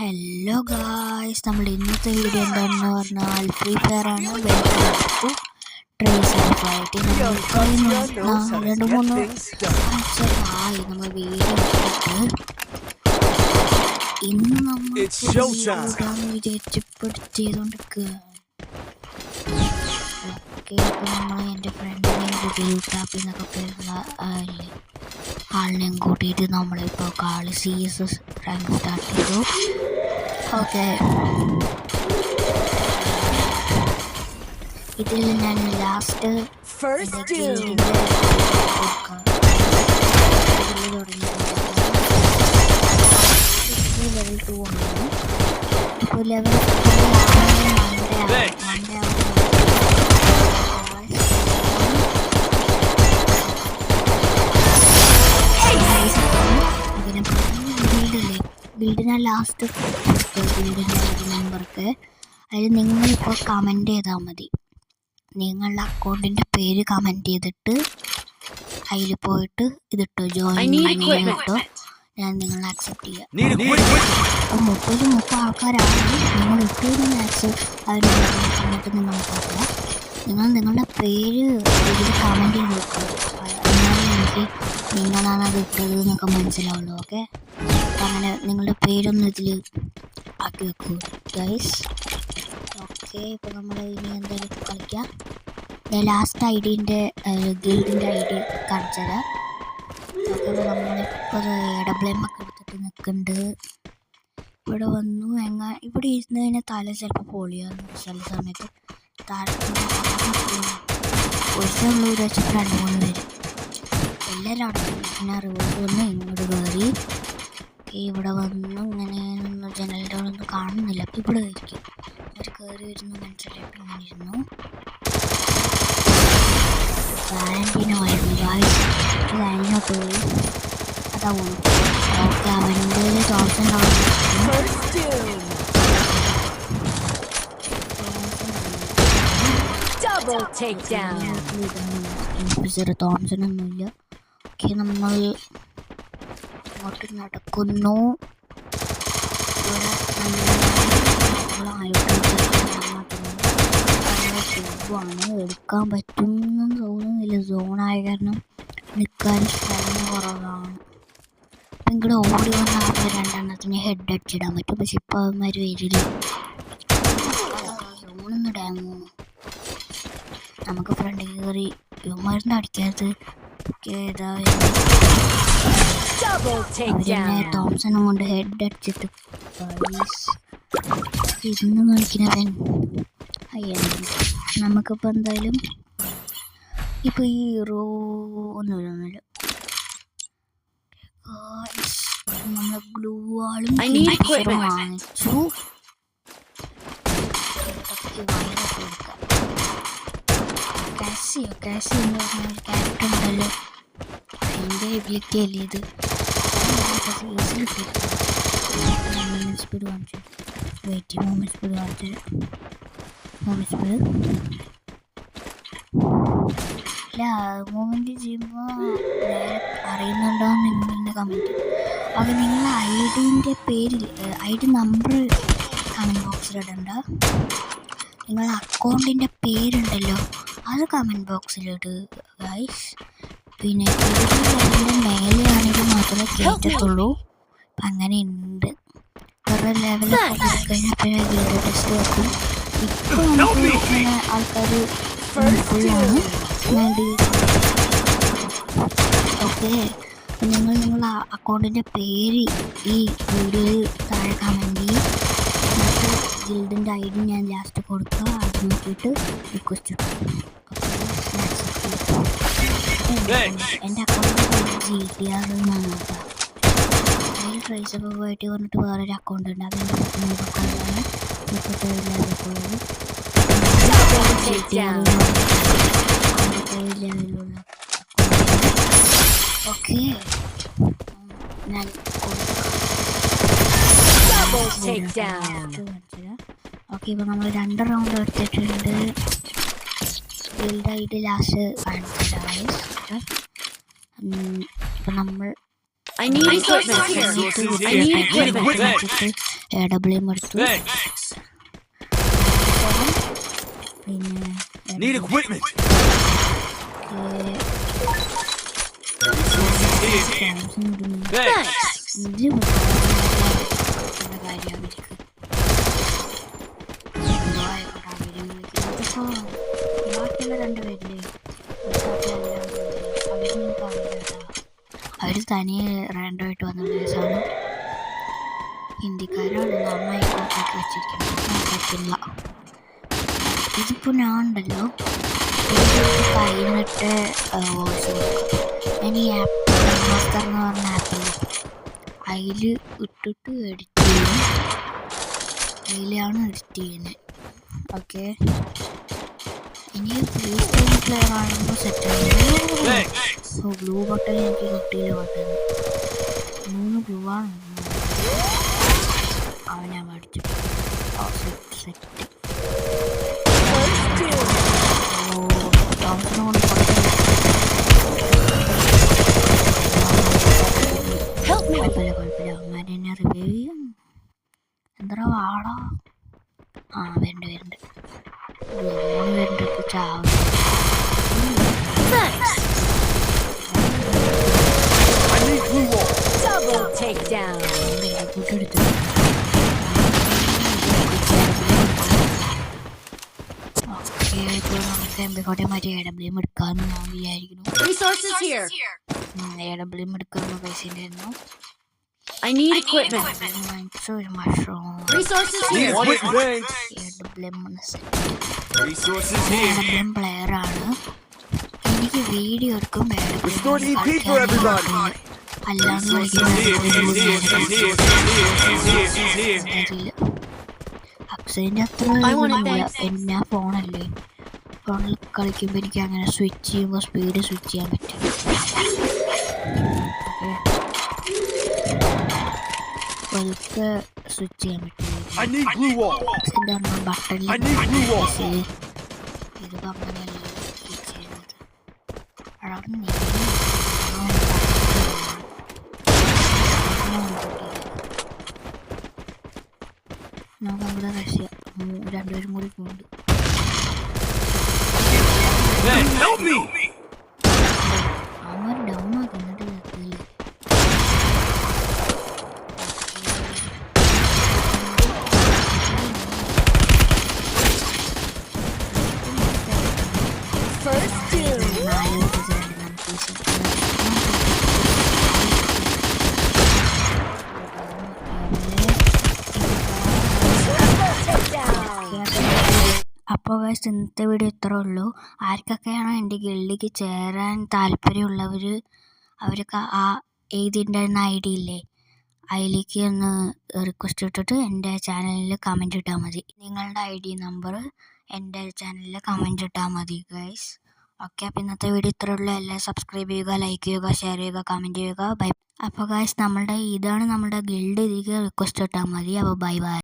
Hello guys, നമ്മൾ ഇന്നത്തെ video എന്താണെന്ന് പറഞ്ഞാൽ ഫ്രീ ഫയർ ആണ്. ട്രേസ് ആയിട്ട് രണ്ട് മൂന്ന് ആഴ്ചകളായി നമ്മൾ വീഡിയോ ഇട്ടിട്ട്. ഇന്ന് നമ്മൾ ചെയ്തുകൊണ്ടിരിക്കുക. നമ്മൾ എൻ്റെ ഫ്രണ്ടിനെയും കൂട്ടി യൂട്ടാപ്പിൽ നിന്നൊക്കെ പേരുള്ള ആളിനെയും കൂട്ടിയിട്ട് നമ്മളിപ്പോൾ കളി CS റാങ്ക് സ്റ്റാർട്ട് ചെയ്തു. ഓക്കെ, ഇതിൽ ഞാൻ ലാസ്റ്റ് ലെവൽ 2 ആണ്. ഇപ്പോൾ ലെവൽ ബിൽഡിനെ ലാസ്റ്റ് ബിൽഡിൻ്റെ നമ്പർക്ക് അതിൽ നിങ്ങളിപ്പോൾ കമൻറ്റ് ചെയ്താൽ മതി. നിങ്ങളുടെ അക്കൗണ്ടിൻ്റെ പേര് കമൻറ്റ് ചെയ്തിട്ട് അതിൽ പോയിട്ട് ഇതിട്ടോ ജോയിൻ ചെയ്തിട്ടോ ഞാൻ നിങ്ങളെ ആക്സെപ്റ്റ് ചെയ്യാം. അപ്പോൾ 30 ആൾക്കാരാണ്. നിങ്ങൾ ഇട്ടും ആക്സെപ്റ്റ് എന്നിട്ട് നിങ്ങൾ നോക്കുക. നിങ്ങളുടെ പേര് ഇതിൽ കമൻറ്റ് ചെയ്ത് വെക്കുക. എന്നാലും എനിക്ക് നിങ്ങളാണ് അത് ഇട്ടത് എന്നൊക്കെ മനസ്സിലാവുള്ളൂ. ഓക്കെ, അങ്ങനെ നിങ്ങളുടെ പേരൊന്ന് ഇതിൽ ആക്കി വെക്കൂ ഗൈസ്. ഓക്കെ, ഇപ്പോൾ നമ്മൾ ഇനി എന്തായാലും കളിക്കാം. ഞാൻ ലാസ്റ്റ് ഐഡിൻ്റെ ഗിൽഡിൻ്റെ ID കാണിച്ചു തരാം. ഓക്കെ, നമ്മളിപ്പോൾ AWM ഒക്കെ എടുത്തിട്ട് നിൽക്കുന്നുണ്ട്. ഇവിടെ വന്നു. ഇവിടെ ഇരുന്ന് കഴിഞ്ഞാൽ തല ചിലപ്പോൾ പൊളിയാന്ന് ചില സമയത്ത്. ഒരു വെച്ചിട്ട് 2-3 പേര് എല്ലാവരും അവിടെ പിന്നെ റിവേഴ്സ് വന്ന് ഇങ്ങോട്ട് കയറി. ഇവിടെ വന്നു. ഇങ്ങനെ ജനലിൻ്റെ ഒന്നും കാണുന്നില്ല. അപ്പം ഇവിടെ ഇരിക്കും. അവർ കയറി വരുന്നു മനസ്സിലായപ്പോൾ ഇങ്ങനെ ഇരുന്നു. വാലന്റീനോയായിരുന്നു ഗായ്സ്. വാലന്റീനോട്ട് പോയി. അതാ പോകും. ഓക്കെ, അവൻ്റെ തോമസൺ തോമസനൊന്നുമില്ല. ഓക്കെ, നമ്മൾ ഇങ്ങോട്ട് നടക്കുന്നു. എടുക്കാൻ പറ്റുമെന്നും തോന്നുന്നില്ല. സോണായ കാരണം നിൽക്കാൻ സ്ഥലം കുറവാണ്. അപ്പം ഇങ്ങോട്ട് ഓടി വന്നാൽ അപ്പോൾ 2 ഹെഡ് അടിച്ചിടാൻ പറ്റും. പക്ഷെ ഇപ്പോൾ അവന്മാർ വരില്ല. സോണൊന്ന് ഡാമോ നമുക്ക് ഫ്രണ്ടിൽ കയറി ഇവന്മാരുന്ന് അടിക്കാത്തത്. അവരെന്നെ തോംസണും കൊണ്ട് ഹെഡ് അടിച്ചിട്ട് ഇരുന്ന് കളിക്കുന്നവൻ. നമുക്കിപ്പോൾ എന്തായാലും ഇപ്പോൾ ഈ ഒന്നുമില്ല. നമ്മൾ ഗ്ലൂ വാളും വാങ്ങിച്ചു. കാസി എന്ന് പറഞ്ഞ ക്യാരക്ടർ ഉണ്ടല്ലോ, അതിൻ്റെ എബിലിറ്റി അല്ലേ ഇത്. സ്പീഡ് കാണിച്ചു. മൂവ്മെൻറ്റ് സ്പീഡ് കാണിച്ചു. മൂവ്മെൻറ്റ് സ്പീഡ് ഇല്ല. മൂവ്മെൻറ്റ് ചെയ്യുമ്പോൾ അറിയുന്നുണ്ടോയെന്ന് നിങ്ങളുടെ കമൻറ്റ്. അപ്പോൾ നിങ്ങളുടെ ഐഡിൻ്റെ പേര് ID നമ്പർ കമൻറ്റ് ബോക്സിലിടണ്ട. നിങ്ങളുടെ അക്കൗണ്ടിൻ്റെ പേരുണ്ടല്ലോ അത് കമൻറ്റ് ബോക്സിലിട് ഗൈസ്. പിന്നെ ഇതിൻ്റെ മേലെയാണെങ്കിൽ മാത്രമേ കേട്ടത്തുള്ളൂ. അപ്പം അങ്ങനെ ഉണ്ട്. വേറെ ലെവലൊക്കെ കഴിഞ്ഞാൽ പിന്നെ ഗിൽഡ് ടെസ്റ്റ് വെക്കും. ഇപ്പോൾ നമുക്ക് ഇങ്ങനെ ആൾക്കാർ ഫുള്ളാണ് വേണ്ടി. ഓക്കെ, നിങ്ങളുടെ അക്കൗണ്ടിൻ്റെ പേര് ഈ വീഡിയോയിൽ താഴെ കമൻറ്റ് ചെയ്യും. എന്നിട്ട് ഗിൽഡിൻ്റെ ID ഞാൻ ലാസ്റ്റ് കൊടുക്കുക. അത് നോക്കിയിട്ട് റിക്വസ്റ്റ് ഇട്ടു. എൻ്റെ അക്കൗണ്ട് GTR എന്നാണ് നോക്കുക. അതിൽ ട്രേസബിൾ പോയിട്ട് പറഞ്ഞിട്ട് വേറൊരു അക്കൗണ്ട് ഉണ്ട്. അതിൻ്റെ അക്കൗണ്ടാണ് 37 ലെവലുള്ളത്. ലെവലുള്ള ഓക്കെ, ഞാൻ ഓക്കെ. ഇപ്പോൾ നമ്മൾ 2 റൗണ്ട് എടുത്തിട്ടുണ്ട്. ഗിൽഡ് ID ലാസ്റ്റ് കാണിച്ചതാണ്. ഇപ്പം നമ്മൾ AWM എടുത്തു. പിന്നെ ബാക്കിയുള്ള രണ്ടുപേരില്ലേ അവർ തനിയെ റാൻഡമായിട്ട് വന്ന കേസാണ്. ഹിന്ദിക്കാരാണ് നന്നായി കോട്ടാക്കി വെച്ചിരിക്കുന്നത്. പറ്റില്ല. ഇതിപ്പോൾ ഞാൻ ഉണ്ടല്ലോ കഴിഞ്ഞിട്ട് വോയിസ് കൊടുക്കും. ഞാൻ ഈ ആപ്പ് മാസ്റ്റർ എന്ന് പറഞ്ഞ ആപ്പിൽ അതിൽ ഇട്ടിട്ട് എഡിറ്റ് ചെയ്യും. അതിലാണ് എഡിറ്റ് ചെയ്യുന്നത്. ഓക്കെ, ഇനി ഫ്രീ സ്റ്റൈൽ പ്ലെയർ ആണെന്ന് സെറ്റാണ്. ബ്ലൂ ബട്ടൺ എനിക്ക് കിട്ടിയില്ല. ബട്ടൺ 3 ബ്ലൂ ആണ്. അവനെ മേടിച്ചു. സെറ്റ് കുഴപ്പമില്ല. അവന്മാരെ എന്നെ റിവൈവ് ചെയ്യും. എന്താ വാടാ. വരുന്നുണ്ട് ചാവും. നമുക്ക് മറ്റേ AWM എടുക്കാമെന്ന് ഞാൻ വിചാരിക്കുന്നു. AWM എടുക്കാമെന്ന് പൈസ ഉണ്ടായിരുന്നു. ഒരു മഷ്റൂം AWM പ്ലെയർ ആണ്. എനിക്ക് വീഡിയോ എടുക്കും അല്ലാണ്ട് അക്ഷയൻ്റെ അത്ര ഞാൻ ഫോണല്ലേ. ഫോണിൽ കളിക്കുമ്പോൾ എനിക്ക് അങ്ങനെ സ്വിച്ച് ചെയ്യുമ്പോൾ സ്പീഡ് സ്വിച്ച് ചെയ്യാൻ പറ്റും. പതുക്കെ സ്വിച്ച് ചെയ്യാൻ പറ്റും. ബട്ടണിൽ ഇതിപ്പോൾ അങ്ങനെയല്ല സ്വിച്ച് ചെയ്യുന്നത്. അതാണ് നമുക്ക് അവിടെ റഷ്യ രണ്ടുപേരും കൂടി പോകുന്നുണ്ട്. അവർ ഡൗൺ ആക്കുന്നുണ്ട്. അപ്പോൾ ഗൈസ് ഇന്നത്തെ വീഡിയോ ഇത്രേ ഉള്ളൂ. ആർക്കൊക്കെയാണോ എൻ്റെ ഗിൽഡിലേക്ക് ചേരാൻ താല്പര്യമുള്ളവർ അവരൊക്കെ ആ എഴുതിയിട്ടുണ്ടായിരുന്ന ID ഇല്ലേ അതിലേക്ക് ഒന്ന് റിക്വസ്റ്റ് ഇട്ടിട്ട് എൻ്റെ ചാനലിൽ കമൻറ്റ് ഇട്ടാൽ മതി. നിങ്ങളുടെ ID നമ്പർ എൻ്റെ ചാനലിൽ കമൻറ്റ് ഇട്ടാൽ മതി ഗൈസ്. ഓക്കെ, അപ്പോൾ ഇന്നത്തെ വീഡിയോ ഇത്രേ ഉള്ളൂ. എല്ലാം സബ്സ്ക്രൈബ് ചെയ്യുക, ലൈക്ക് ചെയ്യുക, ഷെയർ ചെയ്യുക, കമൻറ്റ് ചെയ്യുക. ബൈ. അപ്പോൾ ഗൈസ് ഇതാണ് നമ്മുടെ ഗിൽഡ്. ഇതിലേക്ക് റിക്വസ്റ്റ് ഇട്ടാൽ മതി. അപ്പോൾ ബൈ ബൈ.